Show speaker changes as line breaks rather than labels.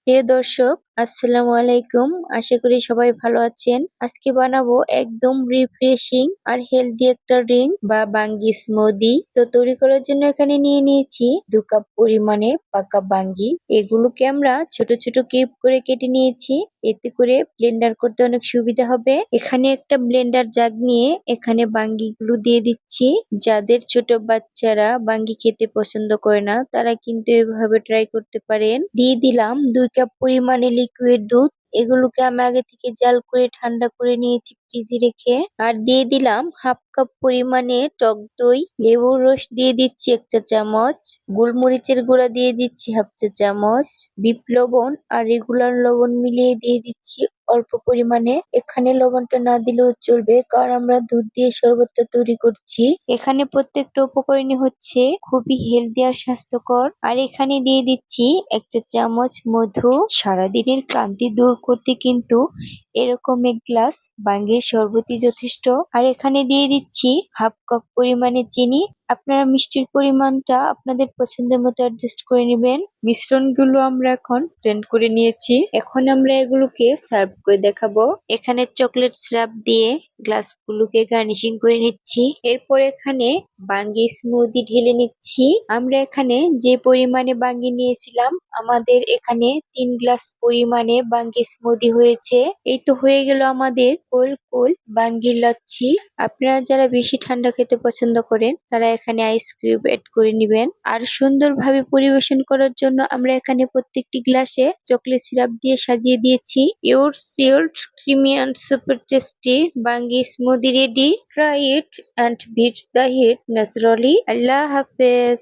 প্রিয় দর্শক, আসসালামু আলাইকুম। আশা করি সবাই ভালো আছেন। আজকে বানাবো একদম রিফ্রেশিং আর হেলদি একটা ড্রিঙ্ক বা বাঙ্গি স্মুদি। তো তৈরি করার জন্য এখানে নিয়ে নিয়েছি 2 কাপ পরিমাণে পাকা বাঙ্গি। এগুলোকে আমরা ছোট ছোট কিউব করে কেটে নিয়েছি। এতে করে ব্লেন্ডার করতে অনেক সুবিধা হবে। এখানে একটা ব্লেন্ডার জাগ নিয়ে এখানে বাঙ্গিগুলো দিয়ে দিচ্ছি। যাদের ছোট বাচ্চারা বাঙ্গি খেতে পছন্দ করে না তারা কিন্তু এভাবে ট্রাই করতে পারেন। দিয়ে দিলাম 2 কাপ পরিমাণে লিকুইড দুধ। এগুলোকে আমি আগে থেকে জাল করে ঠান্ডা করে নিয়েছি ফ্রিজে রেখে। আর দিয়ে দিলাম হাফ কাপ পরিমাণে টক দই। লেবুর রস দিয়ে দিচ্ছি 1 চা চামচ। গোলমরিচের গুঁড়া দিয়ে দিচ্ছি হাফ চা চামচ। বিট লবণ আর রেগুলার লবণ মিলিয়ে দিয়ে দিচ্ছি অল্প পরিমাণে। এখানে লবণটা না দিলেও চলবে, কারণ আমরা দুধ দিয়ে শরবতটা তৈরি করছি। এখানে প্রত্যেকটা উপকরণই হচ্ছে খুবই হেলদি আর স্বাস্থ্যকর। আর এখানে দিয়ে দিচ্ছি 1 চা চামচ মধু। সারাদিনের ক্লান্তি দূর করতে কিন্তু এরকম 1 গ্লাস বাঙ্গির শরবতই যথেষ্ট। আর এখানে দিয়ে দিচ্ছি হাফ কাপ পরিমাণে চিনি। আপনারা মিষ্টির পরিমাণটা আপনাদের পছন্দের মতো অ্যাডজাস্ট করে নেবেন। মিশ্রণগুলো আমরা এখন ব্লেন্ড করে নিয়েছি। এখন আমরা এগুলোকে সার্ভ করে দেখাবো। এখানে চকলেট সিরাপ দিয়ে গ্লাসগুলোকে গার্নিশিং করে নিচ্ছি। এরপর এখানে বাঙ্গি স্মুদি ঢেলে নিচ্ছি। আমরা এখানে যে পরিমাণে বাঙ্গি নিয়েছিলাম, আমাদের এখানে 3 গ্লাস পরিমাণে বাঙ্গি স্মুদি হয়েছে। এই তো হয়ে গেল আমাদের কোল কোল বাঙ্গির লাচ্ছি। আপনারা যারা বেশি ঠান্ডা খেতে পছন্দ করেন তারা এখানে আইস কিউব এড করে নেবেন। আর সুন্দরভাবে পরিবেশন করার জন্য আমরা এখানে প্রত্যেকটি গ্লাসে চকলেট সিরাপ দিয়ে সাজিয়ে দিয়েছি। Your chilled creamy and super tasty Bangi smoothie ready. Try it and beat the heat naturally. Allah Hafiz.